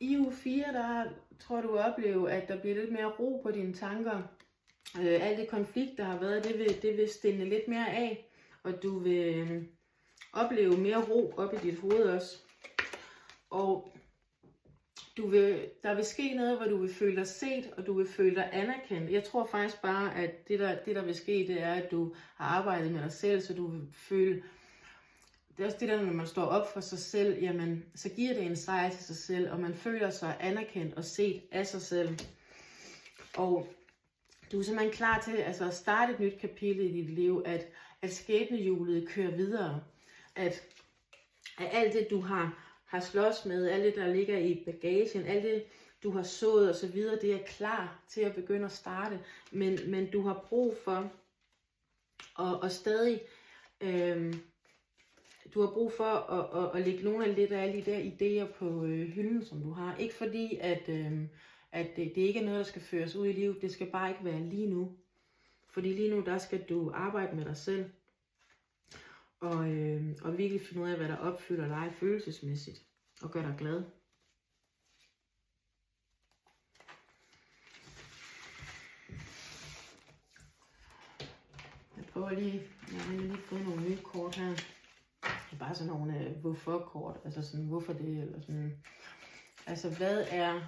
I uge 4, der tror du opleve, at der bliver lidt mere ro på dine tanker. Alt det konflikt, der har været, det vil stille lidt mere af, og du vil opleve mere ro op i dit hoved også. Og der vil ske noget, hvor du vil føle dig set, og du vil føle dig anerkendt. Jeg tror faktisk bare, at det der vil ske, det er, at du har arbejdet med dig selv, så du vil føle. Det er også det der, når man står op for sig selv, jamen, så giver det en sejr til sig selv, og man føler sig anerkendt og set af sig selv. Og du er simpelthen klar til at starte et nyt kapitel i dit liv, at skæbnehjulet kører videre. At alt det, du har slås med, alt det, der ligger i bagagen, alt det, du har sået og så videre, det er klar til at begynde at starte. Men du har brug for at stadig. Du har brug for at lægge nogle af lidt af alle de der idéer på hylden, som du har. Ikke fordi, at det ikke er noget, der skal føres ud i livet. Det skal bare ikke være lige nu. Fordi lige nu, der skal du arbejde med dig selv. Og virkelig finde ud af, hvad der opfylder dig følelsesmæssigt. Og gør dig glad. Jeg prøver lige. Jeg har lige fået nogle nye kort her. Det er bare sådan nogle hvorfor-kort, altså sådan hvorfor det, eller sådan. Altså hvad er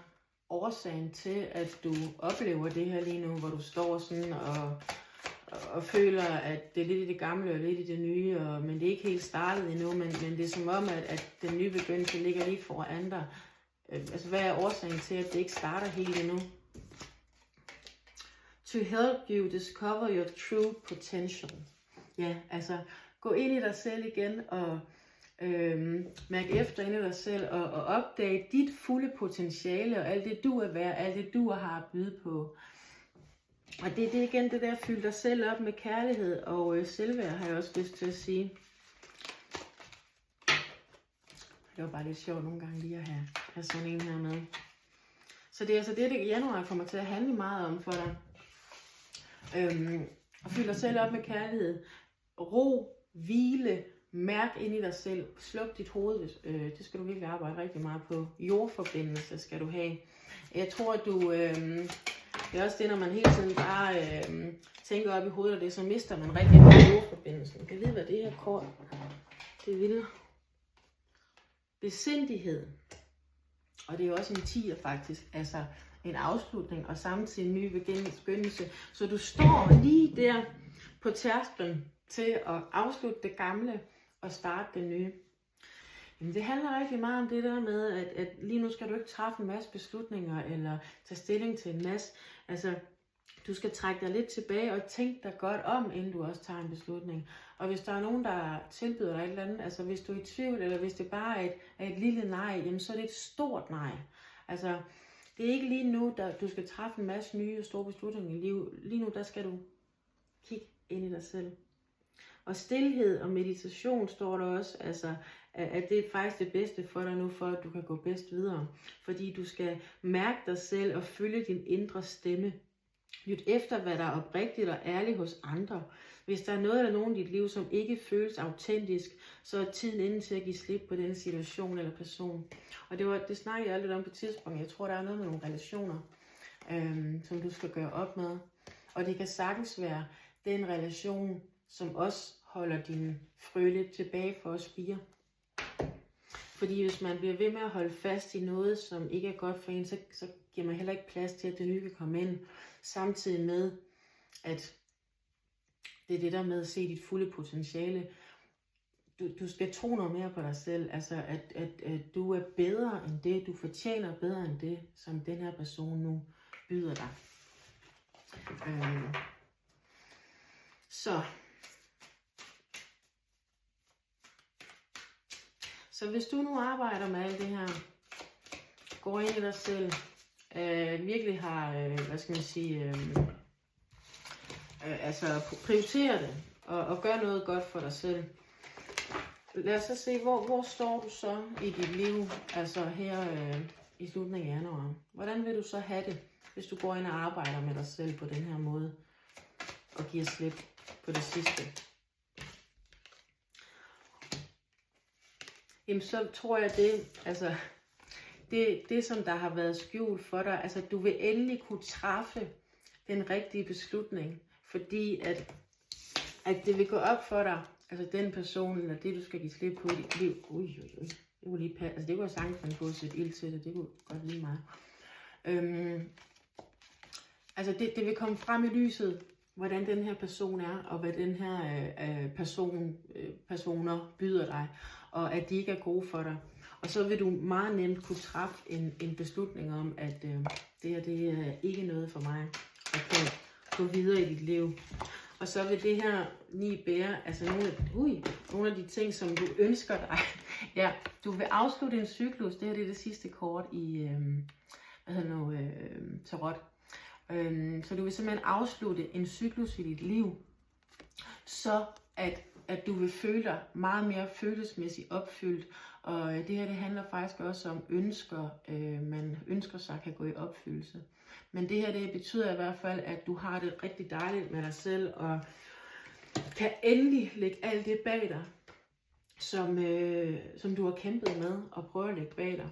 årsagen til, at du oplever det her lige nu, hvor du står sådan og føler, at det er lidt i det gamle og lidt i det nye, men det er ikke helt startet endnu, men det er som om, at den nye begyndelse ligger lige foran dig. Altså hvad er årsagen til, at det ikke starter helt endnu? To help you discover your true potential. Ja, altså gå ind i dig selv igen og mærk efter ind i dig selv og opdage dit fulde potentiale og alt det du er værd, alt det du har at byde på. Og det er igen det der, fylde dig selv op med kærlighed og selvværd, har jeg også lyst til at sige. Det var bare lidt sjovt nogle gange lige at have sådan en her med. Så det er altså det januar kommer til at handle meget om for dig. Og fylde dig selv op med kærlighed. Ro, hvile, mærk ind i dig selv. Sluk dit hoved. Det skal du virkelig arbejde rigtig meget på. Jordforbindelse skal du have. Jeg tror, at du. Det er også det, når man hele tiden bare tænker op i hovedet, og det, så mister man rigtig meget jordforbindelsen. Jeg kan vide, hvad det her kort. Det vil. Besindighed. Og det er jo også en 10'er faktisk. Altså en afslutning og samtidig en ny begyndelse. Så du står lige der på tærsklen til at afslutte det gamle og starte det nye. Jamen, det handler rigtig meget om det der med, at lige nu skal du ikke træffe en masse beslutninger eller tage stilling til en masse. Altså, du skal trække dig lidt tilbage og tænke dig godt om, inden du også tager en beslutning. Og hvis der er nogen, der tilbyder dig et eller andet, altså hvis du er i tvivl, eller hvis det bare er et lille nej, jamen så er det et stort nej. Altså, det er ikke lige nu, du skal træffe en masse nye og store beslutninger i livet. Lige nu, der skal du kigge ind i dig selv. Og stilhed og meditation står der også, altså, at det er faktisk det bedste for dig nu, for at du kan gå bedst videre. Fordi du skal mærke dig selv og følge din indre stemme. Lyt efter, hvad der er oprigtigt og ærligt hos andre. Hvis der er noget eller nogen i dit liv, som ikke føles autentisk, så er tiden inde til at give slip på den situation eller person. Og det snakkede jeg lidt om på et tidspunkt. Jeg tror, der er noget med nogle relationer, som du skal gøre op med. Og det kan sagtens være den relation, som også holder din frø lidt tilbage for at spire. Fordi hvis man bliver ved med at holde fast i noget, som ikke er godt for en, så giver man heller ikke plads til, at det nye kan komme ind. Samtidig med, at det er det der med at se dit fulde potentiale. Du skal tro noget mere på dig selv. Altså, at du er bedre end det. Du fortjener bedre end det, som den her person nu byder dig. Så hvis du nu arbejder med alt det her, går ind i dig selv, virkelig har, prioriterer det, og gør noget godt for dig selv. Lad os så se, hvor står du så i dit liv, altså her i slutningen af januar. Hvordan vil du så have det, hvis du går ind og arbejder med dig selv på den her måde, og giver slip på det sidste? Jamen så tror jeg det, altså det, som der har været skjult for dig, altså du vil endelig kunne træffe den rigtige beslutning, fordi at det vil gå op for dig, altså den person, eller det du skal give slip på i dit liv, det kunne lige passe, altså det kunne jeg sagtens finde på at sætte ild til det kunne godt lige meget. Altså det vil komme frem i lyset, hvordan den her person er, og hvad den her personer byder dig, og at de ikke er gode for dig. Og så vil du meget nemt kunne træffe en beslutning om, at det her, det er ikke noget for mig, at kan gå videre i dit liv. Og så vil det her lige bære, altså nogle af de ting, som du ønsker dig. Ja, du vil afslutte en cyklus, det her det er det sidste kort i, tarot. Så du vil simpelthen afslutte en cyklus i dit liv, så at du vil føle dig meget mere følelsesmæssigt opfyldt. Og det her det handler faktisk også om ønsker, man ønsker sig kan gå i opfyldelse. Men det her det betyder i hvert fald, at du har det rigtig dejligt med dig selv, og kan endelig lægge alt det bag dig, som du har kæmpet med, og prøve at lægge bag dig.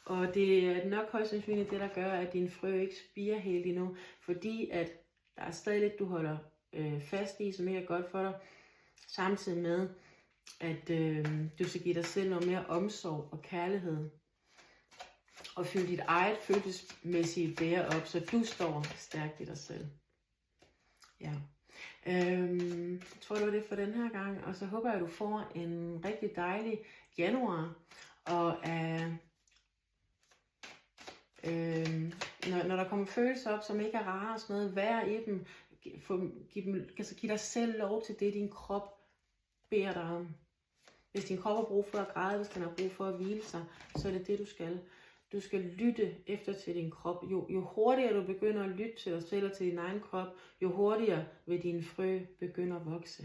Og det er nok højst sandsynligt det, der gør, at din frø ikke spirer helt endnu, fordi at der er stadig lidt, du holder fast i, som ikke er godt for dig, samtidig med, at du skal give dig selv noget mere omsorg og kærlighed, og fylde dit eget følelsesmæssige bære op, så du står stærkt i dig selv. Ja. Jeg tror, det var det for den her gang, og så håber jeg, at du får en rigtig dejlig januar, og når der kommer følelser op, som ikke er rare og sådan noget, vær i dem, giv dig selv lov til det, din krop beder dig om. Hvis din krop har brug for at græde, hvis den har brug for at hvile sig, så er det det, du skal. Du skal lytte efter til din krop. Jo hurtigere du begynder at lytte til dig selv og til din egen krop, jo hurtigere vil din frø begynde at vokse.